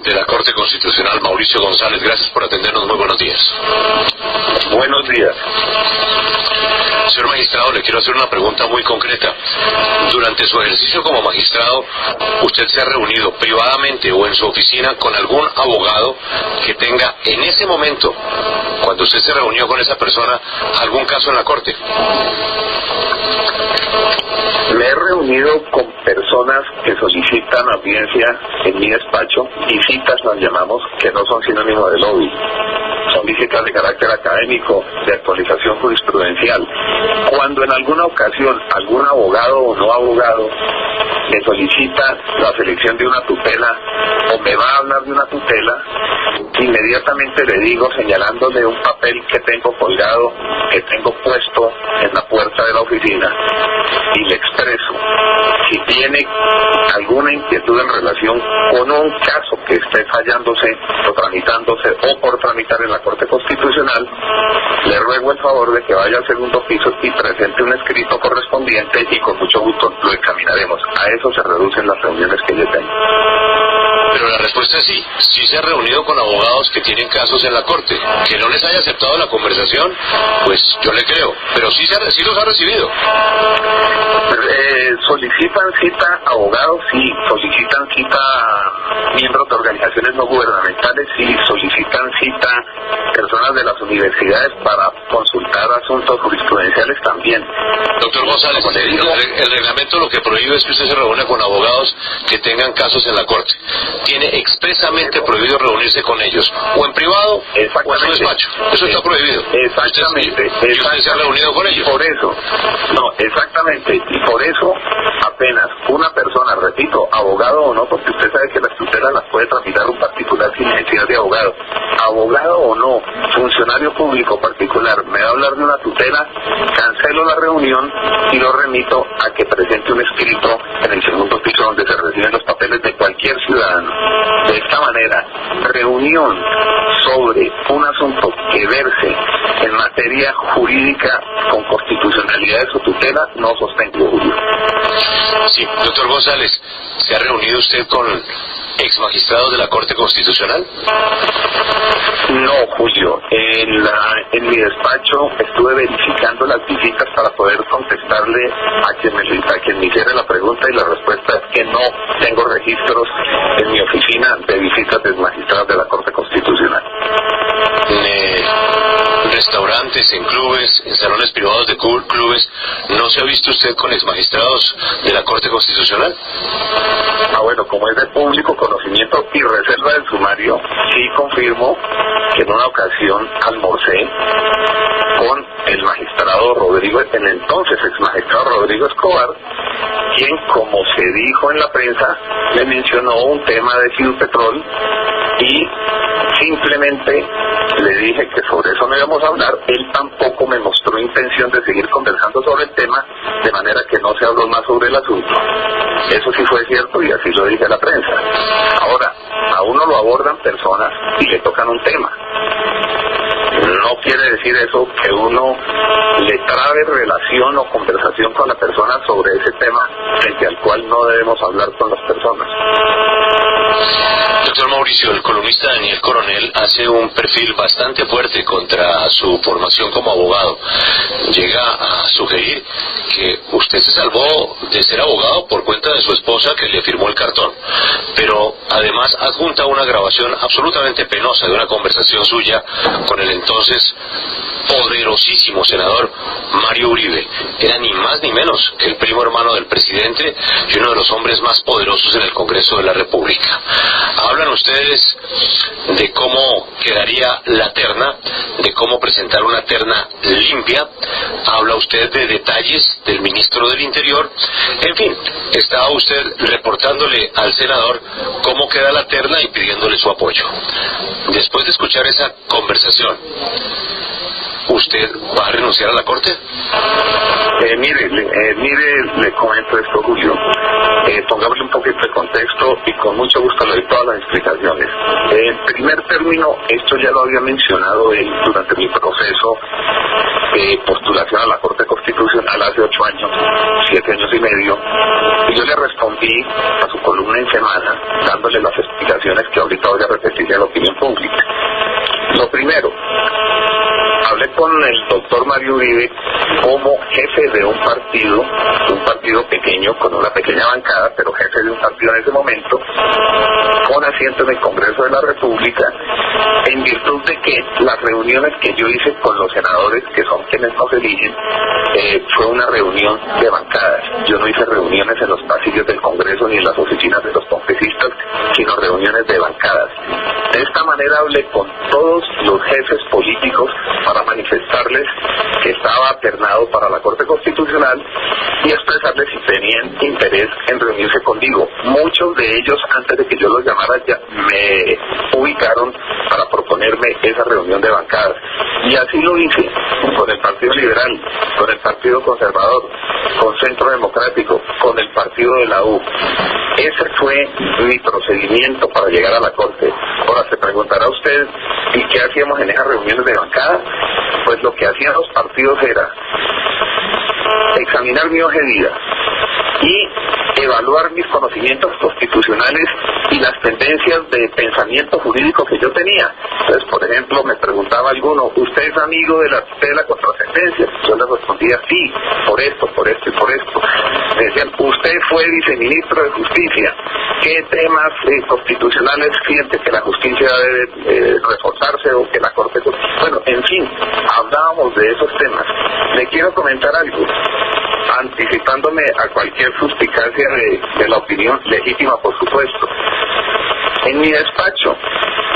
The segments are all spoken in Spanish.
de la Corte Constitucional, Mauricio González. Gracias por atendernos. Muy buenos días. Buenos días. Señor magistrado, le quiero hacer una pregunta muy concreta. Durante su ejercicio como magistrado, ¿usted se ha reunido privadamente o en su oficina con algún abogado que tenga en ese momento, cuando usted se reunió con esa persona, algún caso en la Corte? Me he reunido con personas que solicitan audiencia en mi despacho, visitas las llamamos, que no son sinónimo de lobby. Son visitas de carácter académico, de actualización jurisprudencial. Cuando en alguna ocasión algún abogado o no abogado me solicita la selección de una tutela o me va a hablar de una tutela, inmediatamente le digo, señalándole un papel que tengo colgado, que tengo puesto en la puerta de la oficina, y le expreso si tiene alguna inquietud en relación con un caso que esté fallándose o tramitándose o por tramitar en la Corte Constitucional, le ruego el favor de que vaya al segundo piso y presente un escrito correspondiente y con mucho gusto lo encaminaremos. A eso se reducen las reuniones que yo tengo. Pero la respuesta es sí. Sí se ha reunido con abogados que tienen casos en la Corte. Que no les haya aceptado la conversación, pues yo le creo. Pero sí los ha recibido. Solicitan cita abogados, sí. Solicitan cita miembros de organizaciones no gubernamentales, sí. Solicitan cita personas de las universidades para consultar asuntos jurisprudenciales también. Doctor González, el reglamento lo que prohíbe es que usted se reúna con abogados que tengan casos en la Corte. Tiene expresamente prohibido reunirse con ellos, o en privado o en su despacho. Eso está prohibido. Exactamente. ¿Y usted se ha reunido con ellos? Por eso, no, exactamente, y por eso apenas una persona, repito, abogado o no, porque usted sabe que las tutelas las puede tramitar un particular sin necesidad de abogado. Abogado o no, funcionario público particular, me va a hablar de una tutela, cancelo la reunión y lo remito a que presente un escrito en el segundo piso donde se reciben los papeles de cualquier ciudadano. De esta manera, reunión sobre un asunto que verse en materia jurídica con constitucionalidades o tutela no sostengo, Julio. Sí, doctor González, ¿se ha reunido usted con ex magistrados de la Corte Constitucional? No, Julio. En mi despacho estuve verificando las visitas para poder contestarle a quien me hiciera la pregunta, y la respuesta es que no tengo registros en mi oficina de visitas de magistrados de la Corte Constitucional. En restaurantes, en clubes, en salones privados de clubes, ¿no se ha visto usted con exmagistrados de la Corte Constitucional? Bueno, como es de público conocimiento y reserva del sumario, sí confirmo que en una ocasión almorcé con el magistrado Rodrigo, el entonces exmagistrado Rodrigo Escobar, quien, como se dijo en la prensa, me mencionó un tema de Fidupetrol y simplemente le dije que sobre eso no íbamos a hablar. Él tampoco me mostró intención de seguir conversando sobre el tema, de manera que no se habló más sobre el asunto. Eso sí fue cierto y así lo dije a la prensa. Ahora, a uno lo abordan personas y le tocan un tema. No quiere decir eso que uno le trabe relación o conversación con la persona sobre ese tema frente al cual no debemos hablar con las personas. Doctor Mauricio, el columnista Daniel Coronel hace un perfil bastante fuerte contra su formación como abogado. Llega a sugerir que usted se salvó de ser abogado por cuenta de su esposa, que le firmó el cartón, pero además adjunta una grabación absolutamente penosa de una conversación suya con el entonces poderosísimo senador Mario Uribe. Era ni más ni menos que el primo hermano del presidente y uno de los hombres más poderosos en el Congreso de la República. Hablan ustedes de cómo quedaría la terna, de cómo presentar una terna limpia. Habla usted de detalles del ministro del Interior. En fin, estaba usted reportándole al senador cómo queda la terna y pidiéndole su apoyo. Después de escuchar esa conversación, ¿usted va a renunciar a la Corte? Mire, le comento esto, Julio. Pongámosle un poquito de contexto y con mucho gusto le doy todas las explicaciones. En primer término, esto ya lo había mencionado él durante mi proceso de postulación a la Corte Constitucional hace 8 años, 7 años y medio, y yo le respondí a su columna en Semana, dándole las explicaciones que ahorita voy a repetir a la opinión pública. Lo primero, hablé con el doctor Mario Uribe como jefe de un partido pequeño, con una pequeña bancada, pero jefe de un partido en ese momento, con asiento en el Congreso de la República, en virtud de que las reuniones que yo hice con los senadores, que son quienes nos eligen, fue una reunión de bancadas. Yo no hice reuniones en los pasillos del Congreso ni en las oficinas de los congresistas, sino reuniones de bancadas. De esta manera hablé con todos los jefes políticos para manifestarles que estaba alternado para la Corte Constitucional y expresarles si tenían interés en reunirse conmigo. Muchos de ellos, antes de que yo los llamara, ya me ubicaron para proponerme esa reunión de bancadas. Y así lo hice con el Partido Liberal, con el Partido Conservador, con Centro Democrático, con el Partido de la U. Ese fue mi procedimiento para llegar a la Corte. Ahora se preguntará usted, ¿y qué hacíamos en esas reuniones de bancada? Pues lo que hacían los partidos era examinar mi hoja de vida y evaluar mis conocimientos constitucionales y las tendencias de pensamiento jurídico que yo tenía. Entonces, por ejemplo, me preguntaba alguno, ¿usted es amigo de la tutela contra sentencias? Yo le respondía, sí, por esto y por esto. Me decían, ¿usted fue viceministro de Justicia? ¿Qué temas constitucionales siente que la justicia debe reforzarse o que la Corte... Bueno, en fin, hablábamos de esos temas. Le quiero comentar algo, anticipándome a cualquier suspicacia de la opinión legítima, por supuesto. En mi despacho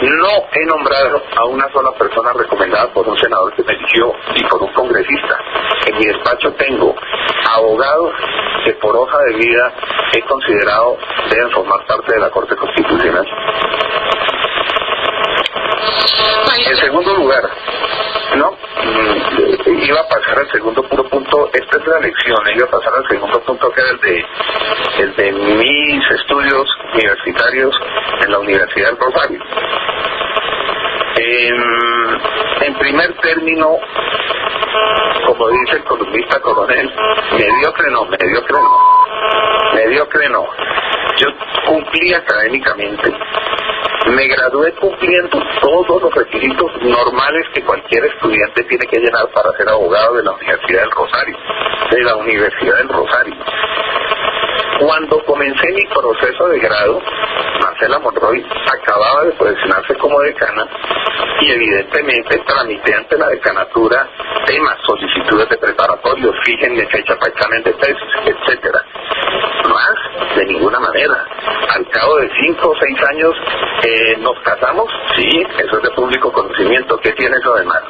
no he nombrado a una sola persona recomendada por un senador que me eligió y por un congresista. En mi despacho tengo abogados que por hoja de vida he considerado deben formar parte de la Corte Constitucional. En segundo lugar, iba a pasar al segundo punto, esta es la lección, iba a pasar al segundo punto, que era el de mis estudios universitarios en la Universidad del Rosario. En primer término, como dice el columnista Coronel, mediocre no. Yo cumplí académicamente, me gradué cumpliendo todos los requisitos normales que cualquier estudiante tiene que llenar para ser abogado de la Universidad del Rosario. Cuando comencé mi proceso de grado, Marcela Monroy acababa de posicionarse como decana y evidentemente tramité ante la decanatura temas, solicitudes de preparatorios, fíjenme fecha para examen de tesis, etcétera. Más, de ninguna manera. Al cabo de 5 o 6 años nos casamos, sí, eso es de público conocimiento. ¿Qué tiene eso de malo?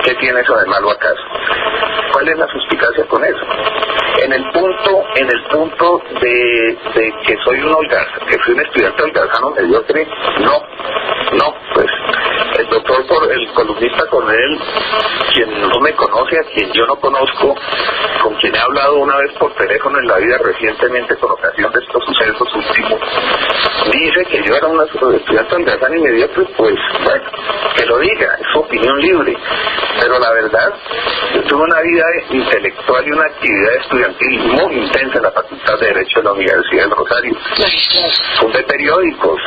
¿Qué tiene eso de malo acaso? ¿Cuál es la suspicacia con eso? En el punto de que soy que fui un estudiante holgazano mediocre, no, pues el columnista Coronel, quien no me conoce, a quien yo no conozco, con quien he hablado una vez por teléfono en la vida recientemente con ocasión de estos sucesos últimos, dice que yo era un estudiante holgazano y mediocre, pues bueno, que lo diga, es su opinión libre, pero la verdad, yo tuve una vida intelectual y una actividad estudiantil muy intensa en la Facultad de Derecho de la Universidad del Rosario. Fundé periódicos,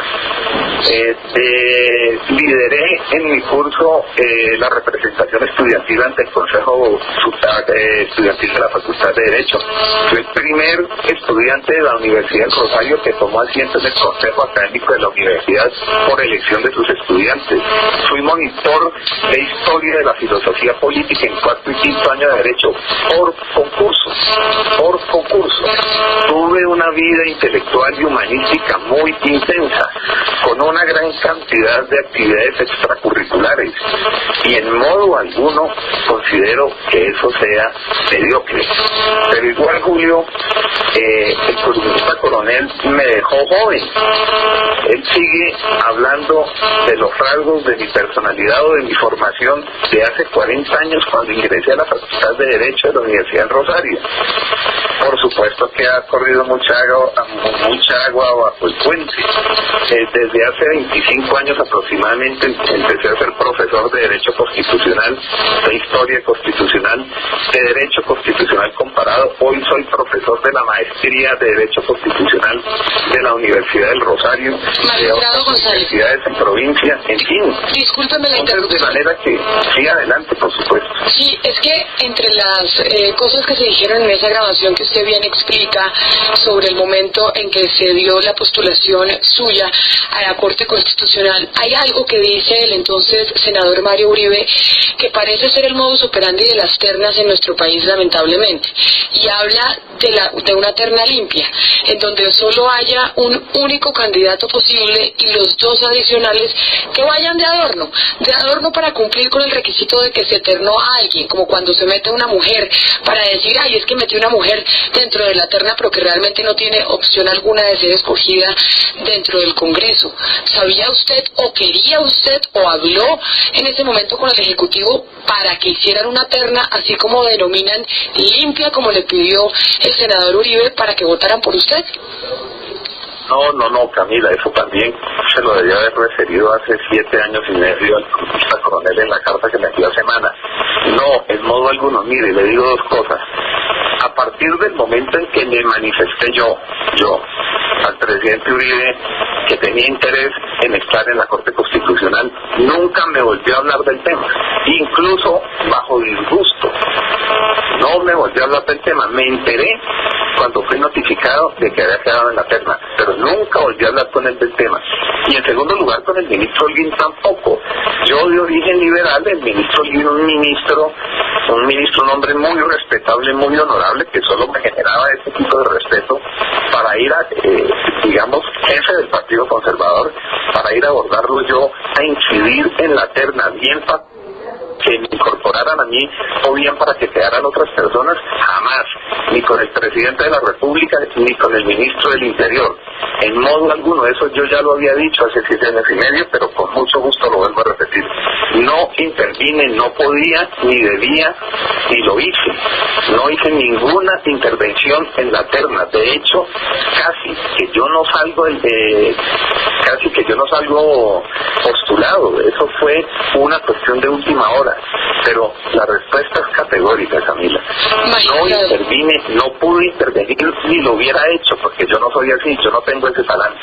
lideré en mi curso la representación estudiantil ante el Consejo Estudiantil de la Facultad de Derecho. Fui el primer estudiante de la Universidad del Rosario que tomó asiento en el Consejo Académico de la Universidad por elección de sus estudiantes. Fui monitor de Historia de la Filosofía Política en 4º y 5º año de Derecho por concurso. Tuve una vida intelectual y humanística muy intensa, con una gran cantidad de actividades extracurriculares, y en modo alguno considero que eso sea mediocre. Pero igual, Julio, el columnista Coronel me dejó joven. Él sigue hablando de los rasgos de mi personalidad o de mi formación de hace 40 años cuando ingresé a la Facultad de Derecho de la Universidad del Rosario. Por supuesto que ha corrido mucha agua bajo el puente. Desde hace 25 años aproximadamente empecé a ser profesor de Derecho Constitucional, de Historia Constitucional, de Derecho Constitucional Comparado. Hoy soy profesor de la Maestría de Derecho Constitucional de la Universidad del Rosario, de otras universidades en provincia, en fin. Discúlpeme la interrupción. De manera que, sí, adelante, por supuesto. Sí, es que entre las cosas que se dijeron en esa grabación que usted bien explica sobre el momento en que se dio la postulación suya a la Corte Constitucional, hay algo que dice el entonces senador Mario Uribe que parece ser el modus operandi de las ternas en nuestro país, lamentablemente, y habla de una terna limpia, en donde solo haya un único candidato posible y los dos adicionales que vayan de adorno para cumplir con el requisito de que se ternó a alguien, como cuando se mete una mujer para decir, ay, es que metió una mujer dentro de la terna, pero que realmente no tiene opción alguna de ser escogida dentro del Congreso. ¿Sabía usted o quería usted o habló en ese momento con el Ejecutivo para que hicieran una terna, así como denominan limpia, como le pidió el senador Uribe, para que votaran por usted? No, Camila, eso también se lo debía haber referido hace 7 años y medio al congresista Coronel en la carta que me envió a semana. No, en modo alguno. Mire, le digo 2 cosas. A partir del momento en que me manifesté yo, al presidente Uribe, que tenía interés en estar en la Corte Constitucional, nunca me volvió a hablar del tema, incluso bajo disgusto. No me volvió a hablar del tema. Me enteré cuando fui notificado de que había quedado en la terna, pero nunca volví a hablar con él del tema. Y en segundo lugar, con el ministro Holguín tampoco. Yo de origen liberal, el ministro Holguín, un ministro, un hombre muy respetable, muy honorable, que solo me generaba ese tipo de respeto para ir a, digamos, jefe del Partido Conservador, para ir a abordarlo yo, a incidir en la terna, bien para que me incorporaran a mí o bien para que quedaran otras personas, jamás, ni con el presidente de la República ni con el ministro del Interior, en modo alguno. Eso yo ya lo había dicho hace 7 años y medio, pero con mucho gusto lo vuelvo a repetir. No intervine, no podía, ni debía, ni lo hice. No hice ninguna intervención en la terna. De hecho, casi que yo no salgo postulado. Eso fue una cuestión de última hora. Pero la respuesta es categórica, Camila. No intervine, no pude intervenir, ni lo hubiera hecho, porque yo no soy así, yo no tengo ese talante.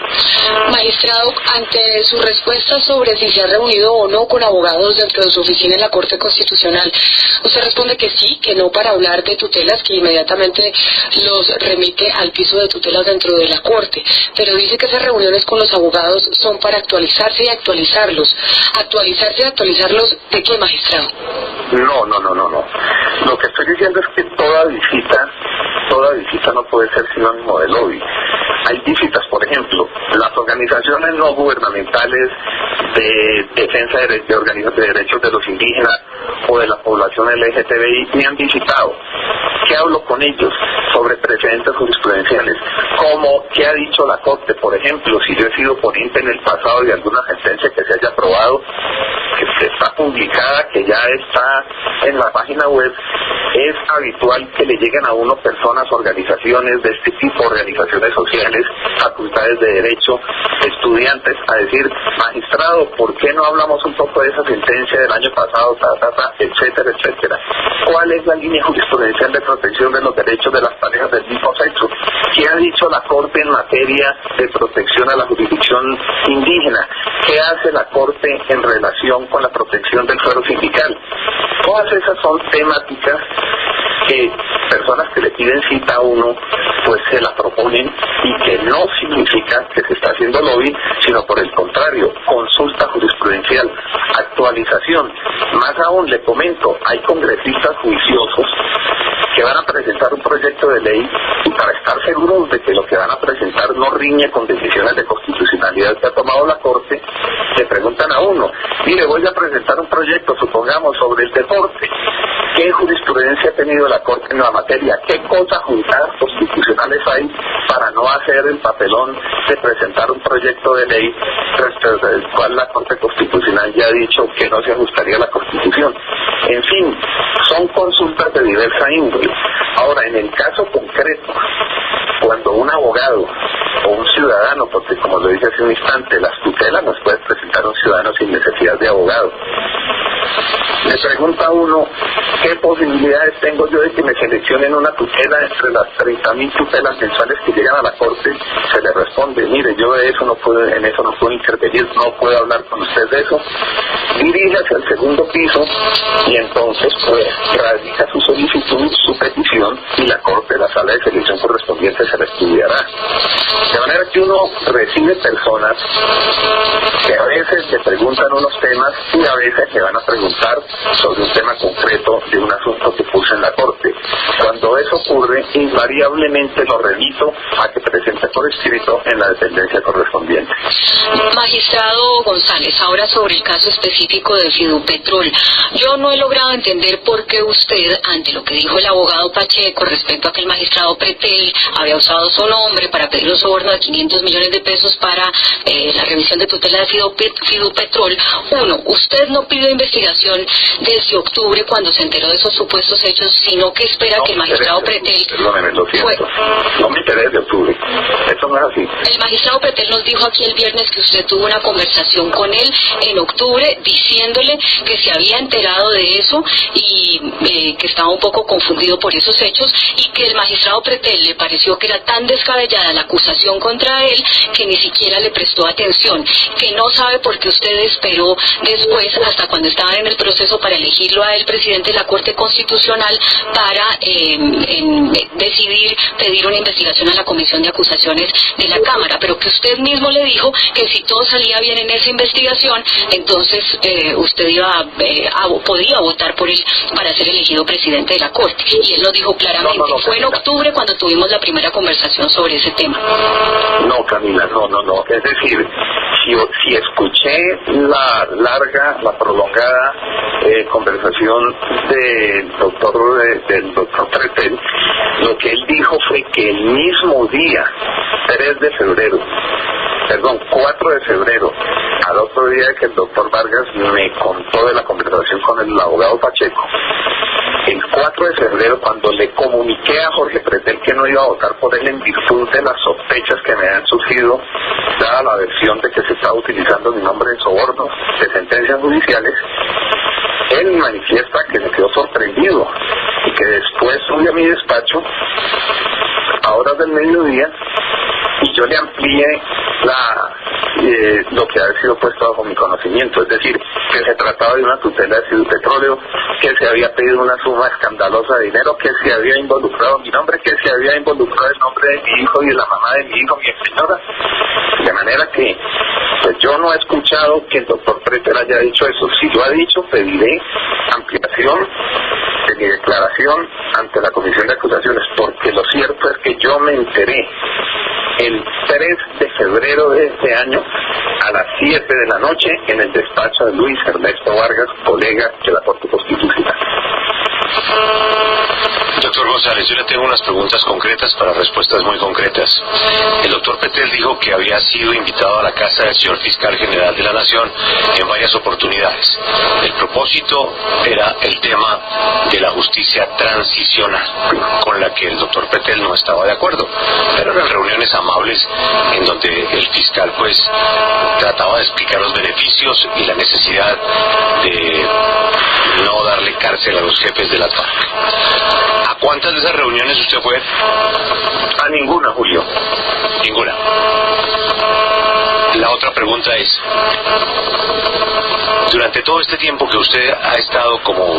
Magistrado, ante su respuesta sobre si se ha reunido o no con abogados dentro de su oficina en la Corte Constitucional, usted responde que sí, que no, para hablar de tutelas, que inmediatamente los remite al piso de tutelas dentro de la Corte, pero dice que esas reuniones con los abogados son para actualizarse y actualizarlos. ¿Actualizarse y actualizarlos de qué, magistrado? No. Lo que estoy diciendo es que toda visita no puede ser sinónimo de lobby. Hay visitas, por ejemplo, las organizaciones no gubernamentales de defensa de derechos de los indígenas o de la población LGTBI me han visitado. ¿Qué hablo con ellos? Sobre precedentes jurisprudenciales. Como ¿qué ha dicho la Corte? Por ejemplo, si yo he sido ponente en el pasado de alguna sentencia que se haya aprobado, que está publicada, que ya está en la página web, es habitual que le lleguen a uno personas, organizaciones de este tipo, organizaciones sociales, facultades de derecho, estudiantes, a decir, magistrado, ¿por qué no hablamos un poco de esa sentencia del año pasado, etcétera, etcétera? ¿Cuál es la línea jurisprudencial de protección de los derechos de las parejas del mismo sexo? ¿Qué ha dicho la Corte en materia de protección a la jurisdicción indígena? ¿Qué hace la Corte en relación con la protección del fuero sindical? Todas esas son temáticas que personas que le piden cita a uno pues se la proponen, y que no significa que se está haciendo lobby, sino por el contrario, consulta jurisprudencial, actualización. Más aún, le comento, hay congresistas juiciosos que van a presentar un proyecto de ley, y para estar seguros de que lo que van a presentar no riñe con decisiones de constitucionalidad que ha tomado la Corte, le preguntan a uno, mire, voy a presentar un proyecto, supongamos, sobre el deporte. ¿Qué jurisprudencia ha tenido la Corte en la materia? ¿Qué cosas juzgadas constitucionales hay para no hacer el papelón de presentar un proyecto de ley respecto del cual la Corte Constitucional ya ha dicho que no se ajustaría a la Constitución? En fin, son consultas de diversa índole. Ahora, en el caso concreto, cuando un abogado o un ciudadano, porque como lo dije hace un instante, las tutelas las puede presentar un ciudadano sin necesidad de abogado, le pregunta a uno, ¿qué posibilidades tengo yo de que me seleccionen una tutela entre las 30.000 tutelas mensuales que llegan a la Corte? Se le responde, mire, yo de eso en eso no puedo intervenir, no puedo hablar con usted de eso. Diríjase al segundo piso y entonces pues radica su solicitud, su petición, y la Corte, la sala de selección correspondiente, se la estudiará. De manera que uno recibe personas que a veces le preguntan unos temas y a veces le van a preguntar sobre un tema concreto de un asunto que puso en la Corte. Cuando eso ocurre, invariablemente lo remito a que presente por escrito en la dependencia correspondiente. Magistrado González, ahora sobre el caso específico de Fidupetrol, yo no he logrado entender por qué usted, ante lo que dijo el abogado Pacheco respecto a que el magistrado Pretel había usado su nombre para pedir un soborno de 500 millones de pesos para la revisión de tutela de Fidupetrol. Uno, usted no pidió investigación desde octubre cuando se enteró de esos supuestos hechos, sino que espera que el magistrado Pretel... Perdóneme, lo siento. No me enteré de octubre. Eso no es así. El magistrado Pretel nos dijo aquí el viernes que usted tuvo una conversación con él en octubre diciéndole que se había enterado de eso y que estaba un poco confundido por esos hechos, y que el magistrado Pretel le pareció que era tan descabellada la acusación contra él que ni siquiera le prestó atención, que no sabe por qué usted esperó después, hasta cuando estaban en el proceso para elegirlo a él presidente de la Corte Constitucional, para decidir pedir una investigación a la Comisión de Acusaciones de la Cámara, pero que usted mismo le dijo que si todo salía bien en esa investigación, entonces usted podía votar por él para ser elegido presidente de la Corte, y él lo dijo claramente. Fue en octubre cuando tuvimos la primera conversación sobre ese tema. No, Camila, no. Es decir, si escuché la prolongada conversación del doctor Pretel, lo que él dijo fue que el mismo día, 4 de febrero, al otro día que el doctor Vargas me contó de la conversación con el abogado Pacheco, el 4 de febrero, cuando le comuniqué a Jorge Pretel que no iba a votar por él en virtud de las sospechas que me han surgido, dada la versión de que se estaba utilizando mi nombre en sobornos de sentencias judiciales, él manifiesta que se quedó sorprendido y que después subí a mi despacho a horas del mediodía y yo le amplié lo que ha sido puesto bajo mi conocimiento, es decir, que se trataba de una tutela de Fidupetróleo, que se había pedido una suma escandalosa de dinero, que se había involucrado mi nombre, que se había involucrado el nombre de mi hijo y de la mamá de mi hijo, mi señora. De manera que pues yo no he escuchado que el doctor Pretel haya dicho eso. Si lo ha dicho, pediré ampliación de mi declaración ante la Comisión de Acusaciones, porque lo cierto es que yo me enteré el 3 de febrero de este año a las 7 de la noche en el despacho de Luis Ernesto Vargas, colega de la Corte Constitucional. Doctor González, yo le tengo unas preguntas concretas para respuestas muy concretas. El doctor Pretel dijo que había sido invitado a la casa del señor Fiscal General de la Nación en varias oportunidades. El propósito era el tema de la justicia transicional, con la que el doctor Pretel no estaba de acuerdo. Pero eran reuniones amables en donde el fiscal pues trataba de explicar los beneficios y la necesidad de no darle cárcel a los jefes de las FARC. ¿A cuántas de esas reuniones usted fue? A ninguna, Julio. Ninguna. La otra pregunta es, Durante todo este tiempo que usted ha estado como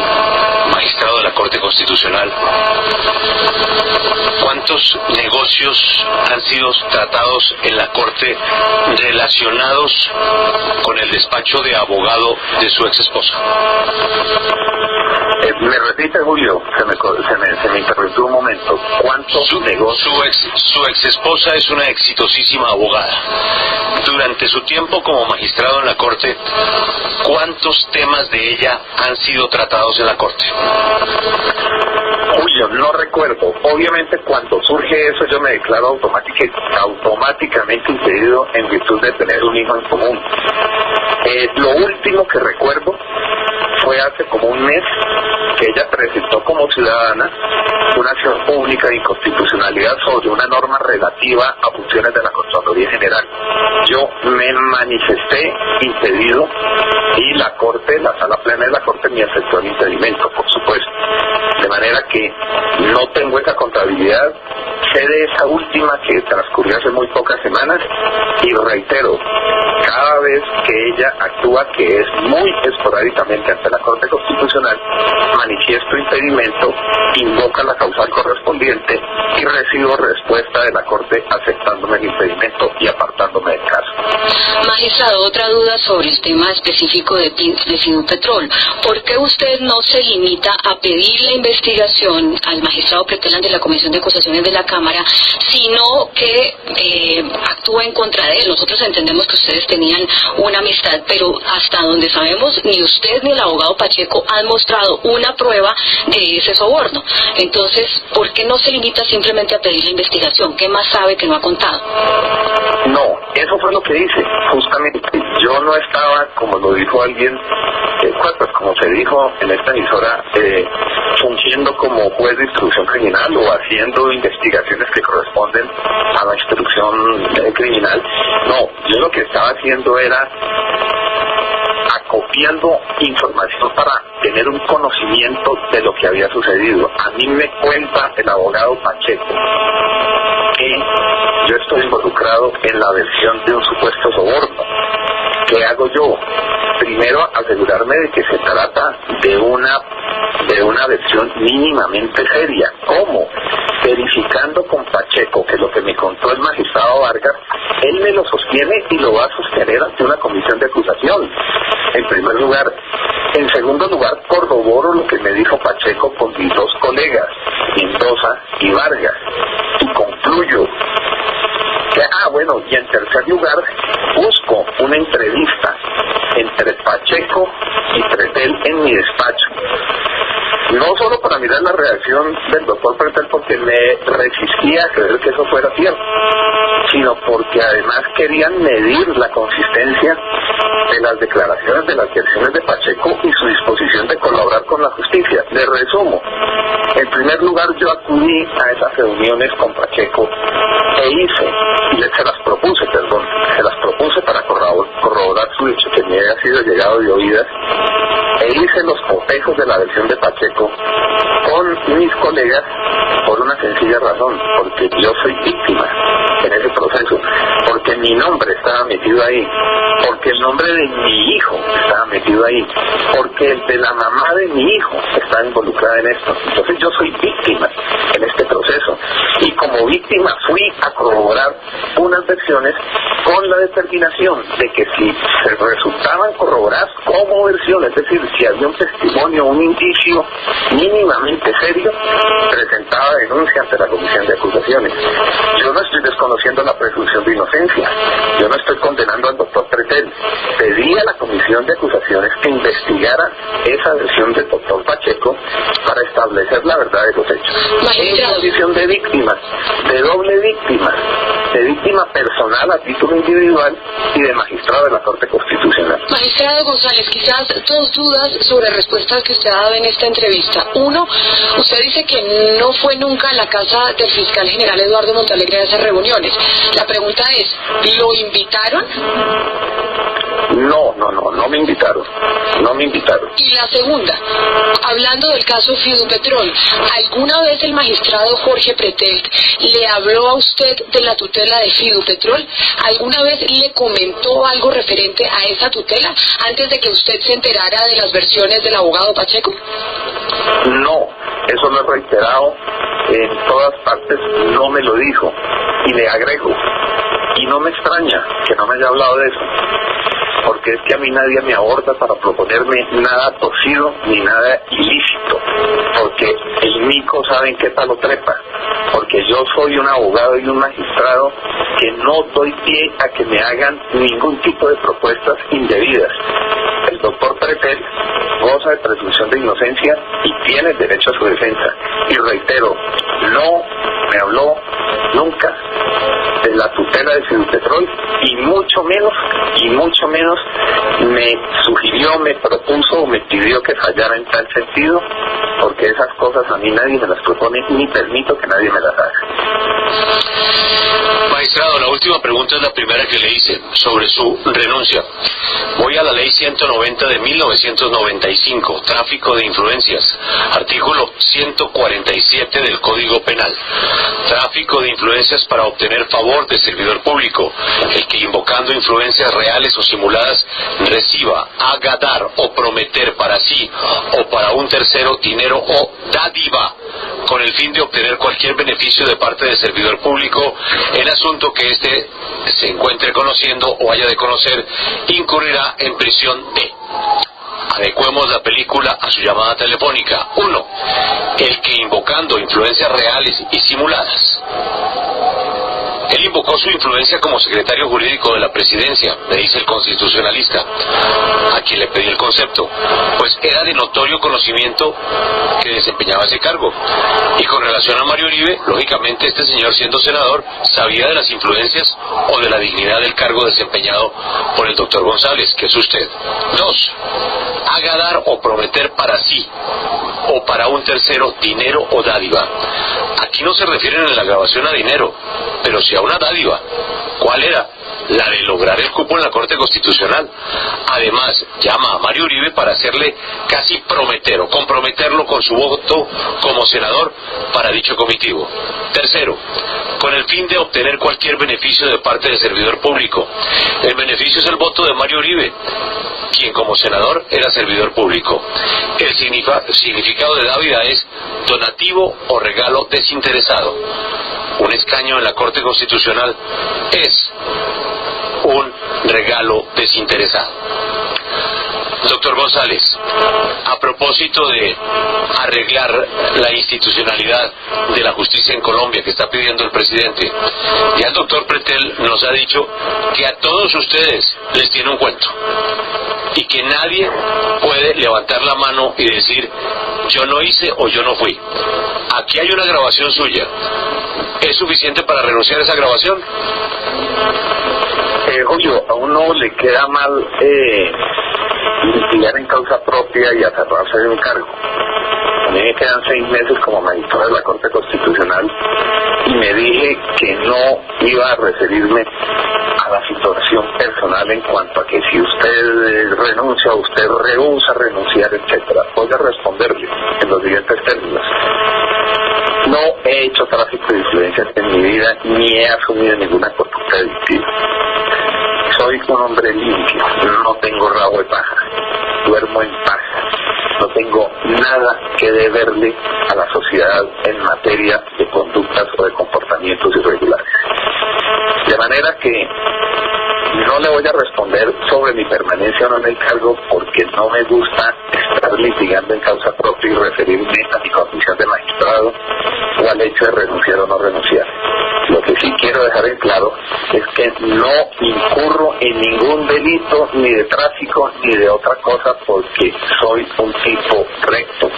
magistrado de la Corte Constitucional, ¿cuántos negocios han sido tratados en la Corte relacionados con el despacho de abogado de su ex esposa? Me repite, Julio, se me interrumpió un momento. ¿Cuántos negocios? Su ex esposa es una exitosísima abogada. Durante su tiempo como magistrado en la Corte, ¿cuántos temas de ella han sido tratados en la Corte? Julio, no recuerdo. Obviamente cuando surge eso yo me declaro automáticamente impedido en virtud de tener un hijo en común. Lo último que recuerdo fue hace como un mes que ella presentó como ciudadana una acción pública de inconstitucionalidad sobre una norma relativa a funciones de la Contraloría General. Yo me manifesté impedido y la Corte, la Sala Plena de la Corte, me aceptó el impedimento, por supuesto. De manera que no tengo esa contabilidad. Sé de esa última que transcurrió hace muy pocas semanas y reitero, cada vez que ella actúa, que es muy esporádicamente ante la Corte Constitucional, manifiesto impedimento, invoca la causal correspondiente y recibo respuesta de la Corte aceptándome el impedimento y apartándome del caso. Magistrado, otra duda sobre el tema específico de Fidupetrol. ¿Por qué usted no se limita a pedir la investigación al magistrado Pretel de la Comisión de Acusaciones de la Cámara, sino que actúa en contra de él? Nosotros entendemos que ustedes tenían una amistad, pero hasta donde sabemos, ni usted ni el abogado Pacheco han mostrado una prueba de ese soborno. Entonces, ¿por qué no se limita simplemente a pedir la investigación? ¿Qué más sabe que no ha contado? No, eso fue lo que hice. Justamente yo no estaba, como lo dijo alguien, pues como se dijo en esta emisora, fungiendo como juez de instrucción criminal o haciendo investigaciones que corresponden a la instrucción criminal. No, yo lo que estaba haciendo era acopiando información para tener un conocimiento de lo que había sucedido. A mí me cuenta el abogado Pacheco que yo estoy involucrado en la versión de un supuesto soborno. ¿Qué hago yo? Primero, asegurarme de que se trata de una versión mínimamente seria. ¿Cómo? Verificando con Pacheco que lo que me contó el magistrado Vargas, él me lo sostiene y lo va a sostener ante una comisión de acusación. En primer lugar. En segundo lugar, corroboro lo que me dijo Pacheco con mis dos colegas, Mendoza y Vargas, y concluyo que, y en tercer lugar, busco una entrevista entre Pacheco y Pretel en mi despacho. No solo para mirar la reacción del doctor Pretel, porque me resistía a creer que eso fuera cierto, sino porque además querían medir la consistencia de las declaraciones, de las versiones de Pacheco y su disposición de colaborar con la justicia. Les resumo. En primer lugar, yo acudí a esas reuniones con Pacheco se las propuse para corroborar su dicho que me había sido llegado de oídas, e hice los cotejos de la versión de Pacheco con mis colegas por una sencilla razón, porque yo soy víctima en ese proceso, porque mi nombre estaba metido ahí, porque el nombre de mi hijo estaba metido ahí, porque el de la mamá de mi hijo está involucrada en esto. Entonces yo soy víctima en este proceso, y como víctima fui a corroborar unas versiones con la determinación de que si se resultaban corroboradas como versión, es decir, si había un testimonio, un indicio mínimamente serio, presentaba denuncia ante la Comisión de Acusaciones. Yo no estoy desconociendo la presunción de inocencia, yo no estoy condenando al doctor Pretel. Pedí a la Comisión de Acusaciones que investigara esa versión del doctor Pacheco para establecer la verdad de los hechos. En condición de víctima, de doble víctima, de víctima personal a título individual y de magistrado de la Corte Constitucional. Magistrado González, quizás dos dudas sobre respuestas que usted ha dado en esta entrevista. Uno, usted dice que no fue nunca a la casa del fiscal general Eduardo Montalegre a esas reuniones. La pregunta es, ¿lo invitaron? No me invitaron. Y la segunda, hablando del caso Fidupetrol, ¿alguna vez el magistrado Jorge Pretel le habló a usted de la tutela de Fidupetrol? ¿Alguna vez le comentó algo referente a esa tutela antes de que usted se enterara de las versiones del abogado Pacheco? No, eso lo he reiterado en todas partes, no me lo dijo. Y le agrego, y no me extraña que no me haya hablado de eso, porque es que a mí nadie me aborda para proponerme nada torcido ni nada ilícito, porque el mico sabe en qué palo trepa, porque yo soy un abogado y un magistrado que no doy pie a que me hagan ningún tipo de propuestas indebidas. El doctor Pretel goza de presunción de inocencia y tiene derecho a su defensa. Y reitero, no me habló nunca de la tutela de Fidupetrol y mucho menos me sugirió, me propuso o me pidió que fallara en tal sentido, porque esas cosas a mí nadie me las propone ni permito que nadie me las haga. Magistrado, la última pregunta es la primera que le hice sobre su renuncia. Voy a la ley 190 de 1995, tráfico de influencias, artículo 147 del Código Penal. Tráfico de influencias para obtener favor de servidor público, el que invocando influencias reales o simuladas reciba, haga dar o prometer para sí o para un tercero dinero o dádiva con el fin de obtener cualquier beneficio de parte del servidor público en asunto que éste se encuentre conociendo o haya de conocer, incurrirá en prisión de... Adecuemos la película a su llamada telefónica. 1. El que invocando influencias reales y simuladas. Él invocó su influencia como secretario jurídico de la presidencia, me dice el constitucionalista, a quien le pedí el concepto, pues era de notorio conocimiento que desempeñaba ese cargo. Y con relación a Mario Uribe, lógicamente este señor, siendo senador, sabía de las influencias o de la dignidad del cargo desempeñado por el doctor González, que es usted. 2. Haga dar o prometer para sí o para un tercero dinero o dádiva. Aquí no se refieren en la grabación a dinero, pero sí a una dádiva. ¿Cuál era? La de lograr el cupo en la Corte Constitucional. Además, llama a Mario Uribe para hacerle casi prometer o comprometerlo con su voto como senador para dicho comitivo. 3. Con el fin de obtener cualquier beneficio de parte del servidor público. El beneficio es el voto de Mario Uribe, quien como senador era servidor público. El significado de dávida es donativo o regalo desinteresado. Un escaño en la Corte Constitucional es un regalo desinteresado. Doctor González, a propósito de arreglar la institucionalidad de la justicia en Colombia que está pidiendo el presidente, ya el doctor Pretel nos ha dicho que a todos ustedes les tiene un cuento y que nadie puede levantar la mano y decir yo no hice o yo no fui. Aquí hay una grabación suya. ¿Es suficiente para renunciar a esa grabación? Julio, a uno le queda mal litigar en causa propia y aferrarse de un cargo. A mí me quedan 6 meses como magistrado de la Corte Constitucional y me dije que no iba a referirme a la situación personal en cuanto a que si usted renuncia o usted rehúsa renunciar, etcétera. Voy a responderle en los siguientes términos. No he hecho tráfico de influencias en mi vida ni he asumido ninguna conducta delictiva. Soy un hombre limpio, no tengo rabo de paja, duermo en paz, no tengo nada que deberle a la sociedad en materia de conductas o de comportamientos irregulares. De manera que no le voy a responder sobre mi permanencia o no en el cargo porque no me gusta estar litigando en causa propia y referirme a mi condición de magistrado o al hecho de renunciar o no renunciar. Lo que sí quiero dejar en claro es que no incurro en ningún delito ni de tráfico ni de otra cosa porque soy un tipo recto.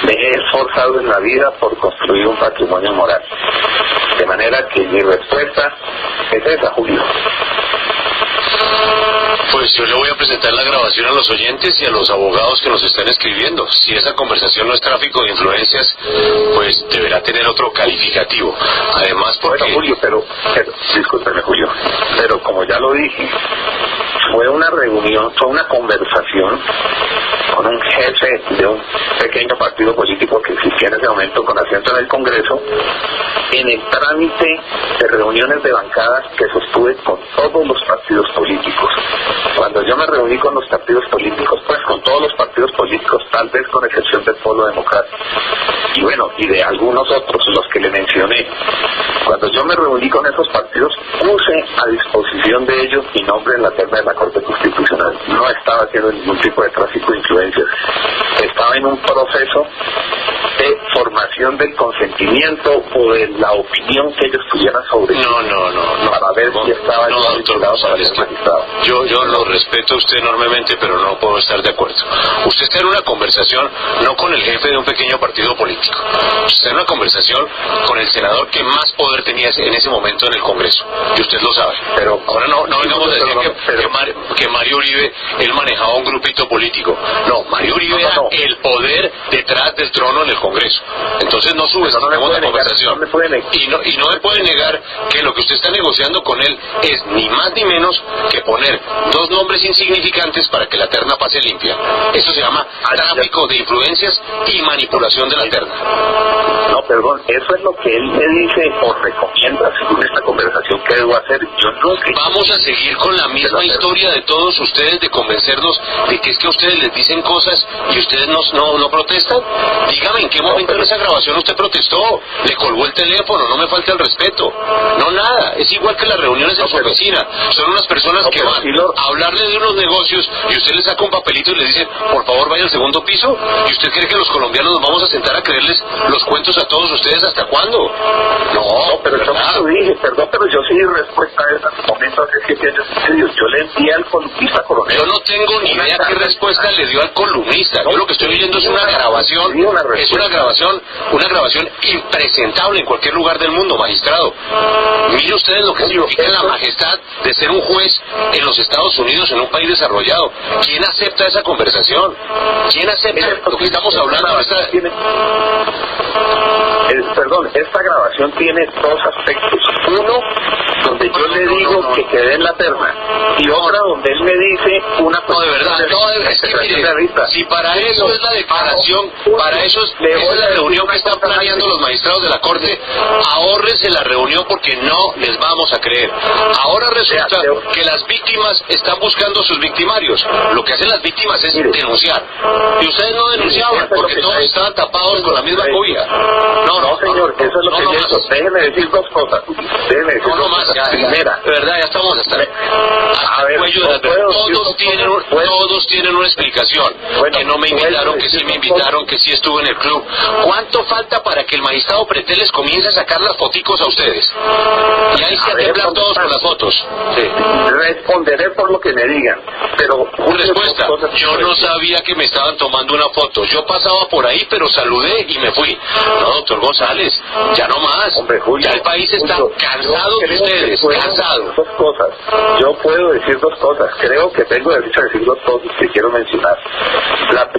Me he esforzado en la vida por construir un patrimonio moral. De manera que mi respuesta es esa, Julio. Pues yo le voy a presentar la grabación a los oyentes y a los abogados que nos están escribiendo. Si esa conversación no es tráfico de influencias, pues deberá tener otro calificativo. Además, porque... Bueno, Julio, pero discúlpeme, Julio, pero como ya lo dije, fue una reunión, fue una conversación con un jefe de un pequeño partido político que existía en ese momento con asiento en el Congreso, en el trámite de reuniones de bancadas que sostuve con todos los partidos políticos. Cuando yo me reuní con los partidos políticos, pues con todos los partidos políticos, tal vez con excepción del Polo Democrático, y bueno, y de algunos otros, los que le mencioné, cuando yo me reuní con esos partidos, puse a disposición de ellos mi nombre en la terna de la Corte Constitucional. No estaba haciendo ningún tipo de tráfico de influencias, estaba en un proceso de formación del consentimiento o de la opinión que ellos tuvieran sobre no, para ver si estaba doctor González, yo lo respeto a usted enormemente, pero no puedo estar de acuerdo. Usted está en una conversación no con el jefe de un pequeño partido político, usted está en una conversación con el senador que más poder tenía en ese momento en el Congreso, y usted lo sabe. Pero ahora no vengamos a decir que Mario Uribe, él manejaba un grupito político. No, Mario Uribe era el poder detrás del trono en el Congreso. Entonces no subestimemos la conversación. Y no me puede negar que lo que usted está negociando con él es ni más ni menos que poner dos nombres insignificantes para que la terna pase limpia. Eso se llama tráfico de influencias y manipulación de la terna. No, perdón, eso es lo que él me dice o recomienda según esta conversación que debo hacer. Yo no sé. Vamos a seguir con la misma historia de todos ustedes de convencernos de que es que a ustedes les dicen cosas y ustedes no protestan. Dígame en qué momento en esa grabación usted protestó, le colgó el teléfono, no me falte el respeto. No, nada, es igual que las reuniones en su oficina. Son unas personas que van a hablarle de unos negocios y usted les saca un papelito y les dice, por favor vaya al segundo piso. ¿Y usted cree que los colombianos nos vamos a sentar a creerles los cuentos a todos ustedes hasta cuándo? No, pero yo no lo dije, perdón, pero yo sí di respuesta a ese momento hace 7 años y medio. Yo le envié al columnista coronel. Yo no tengo ni idea qué respuesta le dio al columnista. Yo lo que estoy oyendo es una grabación, una grabación impresentable en cualquier lugar del mundo, magistrado. Mire ustedes lo que significa la majestad de ser un juez en los Estados Unidos, en un país desarrollado. ¿Quién acepta esa conversación? ¿Quién acepta lo que estamos hablando? Esta grabación tiene dos aspectos. Uno, donde yo le digo que quedé en la terna, y otra donde él me dice una cosa. No, de verdad, si para eso es la declaración, para eso es la reunión que están planeando los magistrados de la Corte, ahórrense la reunión porque no les vamos a creer. Ahora resulta que las víctimas están buscando a sus victimarios. Lo que hacen las víctimas es denunciar. Y ustedes no denunciaban porque todos estaban tapados con la misma cobija. No, señor, eso es lo que pienso. Déjeme decir dos cosas. Primera. De verdad, ya estamos hasta el cuello de la verdad. Todos tienen una explicación. Que no me invitaron, que sí me invitaron, que sí estuve en el club. ¿Cuánto falta para que el magistrado Pretel les comience a sacar las foticos a ustedes? Y ahí se atemblan todos con las fotos. Sí. Responderé por lo que me digan. Pero respuesta, yo no sabía que me estaban tomando una foto. Yo pasaba por ahí, pero saludé y me fui. No, doctor González, ya no más. Hombre, Julio, ya el país está cansado de ustedes, cansado. Dos cosas. Yo puedo decir dos cosas. Creo que tengo derecho a decir dos cosas que quiero mencionar. La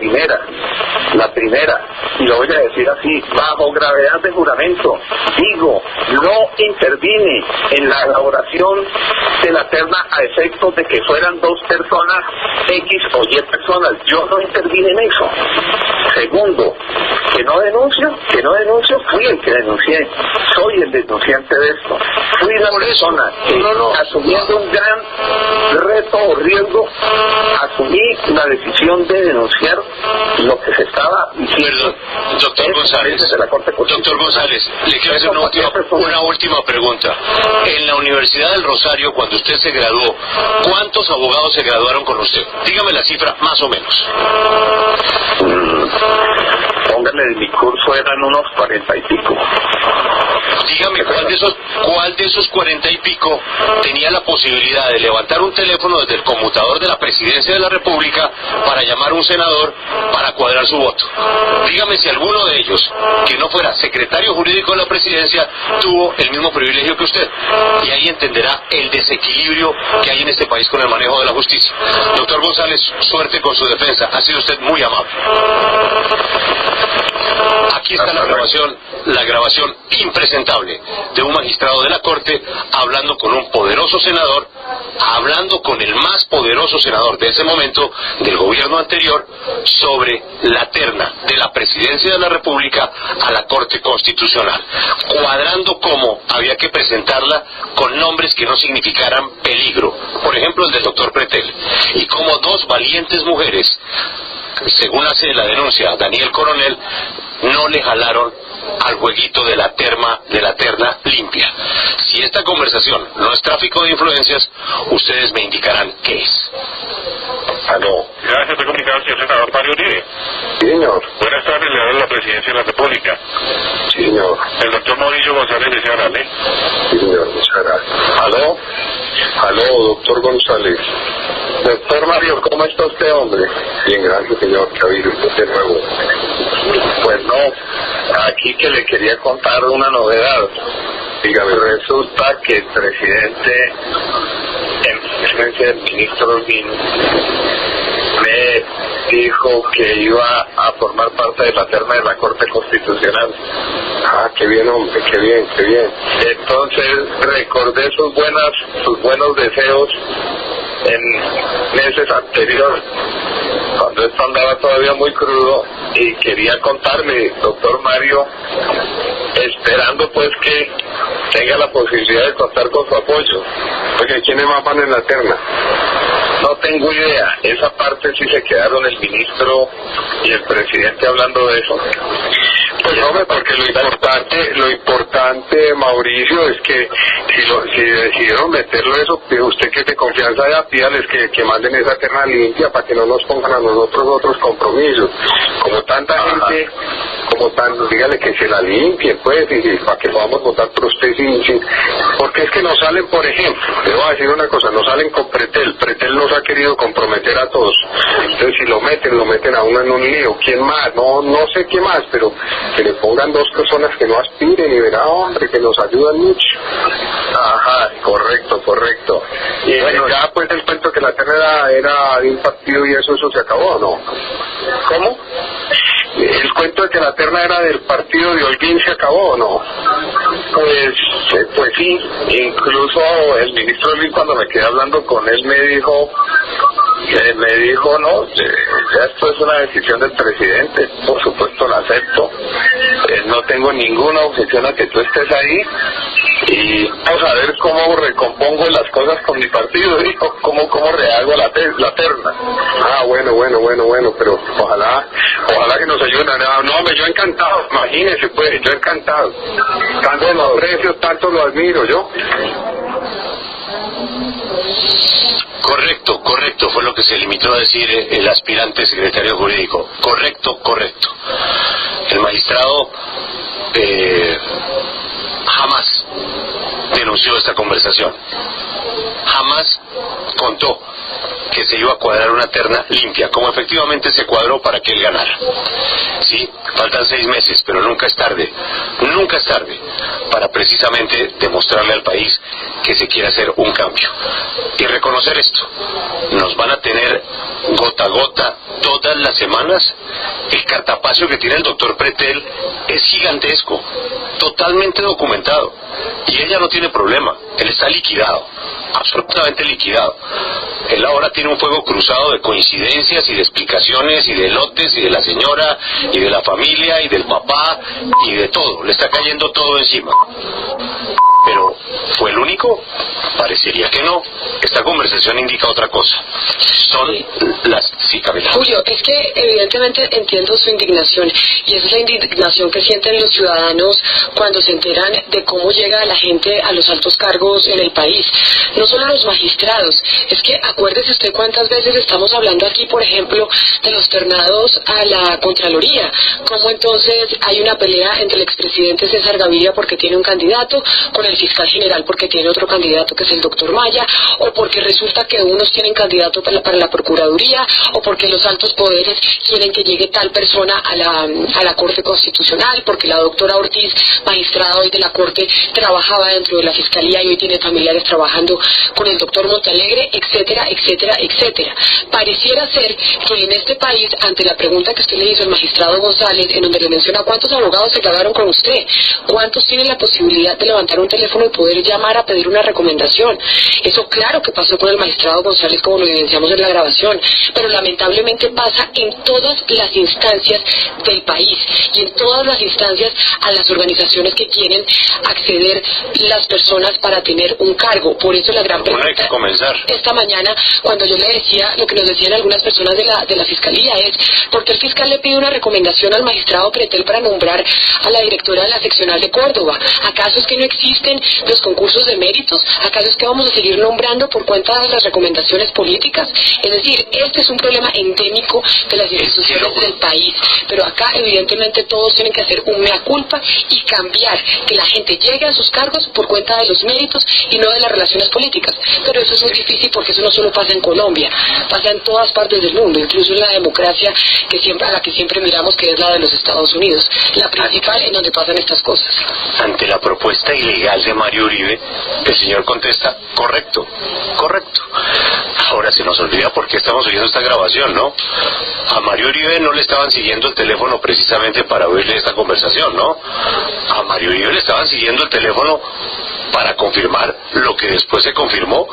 primera, y lo voy a decir así, bajo gravedad de juramento, digo, no intervine en la elaboración de la terna a efectos de que fueran dos personas, X o Y personas. Yo no intervine en eso. Segundo, que no denuncio, fui el que denuncié, soy el denunciante de esto, fui la persona que asumiendo un gran reto o riesgo, asumí la decisión de denunciar lo que se estaba diciendo. Doctor González, le quiero hacer una última pregunta. En la Universidad del Rosario, cuando usted se graduó, ¿cuántos abogados se graduaron con usted? Dígame la cifra, más o menos. Póngale, de mi curso eran unos 40 y pico. Dígame, ¿cuál de esos 40 y pico tenía la posibilidad de levantar un teléfono desde el conmutador de la Presidencia de la República para llamar a un senador para cuadrar su voto? Dígame si alguno de ellos, que no fuera secretario jurídico de la Presidencia, tuvo el mismo privilegio que usted. Y ahí entenderá el desequilibrio que hay en este país con el manejo de la justicia. Doctor González, suerte con su defensa. Ha sido usted muy amable. Aquí está la grabación impresentable de un magistrado de la Corte hablando con un poderoso senador, hablando con el más poderoso senador de ese momento del gobierno anterior sobre la terna de la Presidencia de la República a la Corte Constitucional, cuadrando cómo había que presentarla con nombres que no significaran peligro, por ejemplo el del doctor Pretel, y como dos valientes mujeres, según hace la denuncia Daniel Coronel, no le jalaron al jueguito de la terna limpia. Si esta conversación no es tráfico de influencias, ustedes me indicarán qué es. Aló. Gracias por comunicar al señor senador Mario Uribe. Sí, señor. Buenas tardes, le hablo a la Presidencia de la República. Sí, señor. El doctor Mauricio González desea hablarle. Sí, señor, muchas gracias. ¿Aló? Aló, doctor González. Doctor Mario, ¿cómo está usted, hombre? Bien, gracias, señor. ¿Qué ha habido usted de nuevo? Pues no, aquí que le quería contar una novedad. Dígame. Resulta que el presidente, en presencia del ministro Olguín, me dijo que iba a formar parte de la terna de la Corte Constitucional. Ah, qué bien, hombre, qué bien, qué bien. Entonces recordé sus buenos deseos en meses anteriores, cuando esto andaba todavía muy crudo, y quería contarle, doctor Mario, esperando pues que tenga la posibilidad de contar con su apoyo. Oye, ¿quiénes más van en la terna? No tengo idea, esa parte sí se quedaron el ministro y el presidente hablando de eso. Pues hombre, porque lo importante, Mauricio, es que si decidieron meterlo eso, usted que es de confianza ya, pídales que manden esa terna limpia para que no nos pongan a nosotros otros compromisos. Como tanta gente, dígale que se la limpien, pues, y para que podamos votar por usted sin... Porque es que nos salen, por ejemplo, le voy a decir una cosa, nos salen con Pretel nos ha querido comprometer a todos. Entonces si lo meten a uno en un lío. ¿Quién más? No sé qué más, pero que le pongan dos personas que no aspiren y verá, hombre, que nos ayudan mucho. Ajá, correcto. Y bueno, ya pues el cuento que la terna era de un partido y eso se acabó, ¿no? ¿Cómo? El cuento de que la terna era del partido de Olguín se acabó, ¿no? Pues sí, incluso el ministro Olguín, cuando me quedé hablando con él, me dijo no, ya esto es una decisión del presidente, por supuesto la acepto, no tengo ninguna objeción a que tú estés ahí, y vamos a ver cómo recompongo las cosas con mi partido, dijo, cómo rehago la terna. Ah, bueno, pero ojalá que nos ayuden. No, yo encantado, imagínese pues, yo encantado, tanto lo aprecio, tanto lo admiro yo. Correcto, fue lo que se limitó a decir el aspirante secretario jurídico. Correcto. El magistrado jamás denunció esta conversación, jamás contó que se iba a cuadrar una terna limpia, como efectivamente se cuadró para que él ganara. Sí, faltan 6 meses, pero nunca es tarde para precisamente demostrarle al país que se quiere hacer un cambio. Y reconocer esto, nos van a tener gota a gota todas las semanas. El cartapacio que tiene el doctor Pretel es gigantesco, totalmente documentado, y ella no tiene problema, él está liquidado, absolutamente liquidado. Él ahora tiene un fuego cruzado de coincidencias y de explicaciones y de lotes y de la señora y de la familia y del papá y de todo, le está cayendo todo encima. Pero ¿fue el único? Parecería que no. Esta conversación indica otra cosa. Son las... Sí, Camila. Julio, es que evidentemente entiendo su indignación, y esa es la indignación que sienten los ciudadanos cuando se enteran de cómo llega la gente a los altos cargos en el país. No solo los magistrados, es que acuérdese usted cuántas veces estamos hablando aquí, por ejemplo, de los ternados a la Contraloría, cómo entonces hay una pelea entre el expresidente César Gaviria porque tiene un candidato, con el fiscal general porque tiene otro candidato que es el doctor Maya, o porque resulta que unos tienen candidato para la Procuraduría, o porque los altos poderes quieren que llegue tal persona a la Corte Constitucional, porque la doctora Ortiz, magistrada hoy de la Corte, trabajaba dentro de la Fiscalía y hoy tiene familiares trabajando con el doctor Montalegre, etcétera, etcétera, etcétera. Pareciera ser que en este país, ante la pregunta que usted le hizo al magistrado González, en donde le menciona cuántos abogados se pagaron con usted, cuántos tienen la posibilidad de levantar un teléfono y poder llamar a pedir una recomendación. Eso claro que pasó con el magistrado González, como lo evidenciamos en la grabación, pero lamentablemente pasa en todas las instancias del país y en todas las instancias a las organizaciones que quieren acceder las personas para tener un cargo. Por eso la gran pregunta hay que comenzar. Esta mañana, cuando yo le decía lo que nos decían algunas personas de la Fiscalía, es ¿por qué el fiscal le pide una recomendación al magistrado Pretel para nombrar a la directora de la seccional de Córdoba? ¿Acaso es que no existen los concursos de méritos? ¿Acaso es que vamos a seguir nombrando por cuenta de las recomendaciones políticas? Es decir, este es un problema endémico de las instituciones del país, pero acá evidentemente todos tienen que hacer un mea culpa y cambiar que la gente llegue a sus cargos por cuenta de los méritos y no de las relaciones políticas. Pero eso es muy difícil porque eso no solo pasa en Colombia, pasa en todas partes del mundo, incluso en la democracia a la que siempre miramos, que es la de los Estados Unidos, la principal en donde pasan estas cosas. Ante la propuesta ilegal de Mario Uribe, el señor contesta, correcto, correcto. Ahora se nos olvida por qué estamos oyendo esta grabación, ¿no? A Mario Uribe no le estaban siguiendo el teléfono precisamente para oírle esta conversación, ¿no? A Mario Uribe le estaban siguiendo el teléfono para confirmar lo que después se confirmó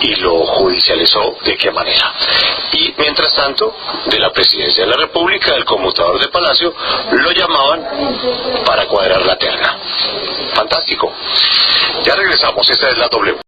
y lo judicializó de qué manera. Y mientras tanto, de la Presidencia de la República, del conmutador de Palacio, lo llamaban para cuadrar la terna. Fantástico. Ya regresamos, esta es la W.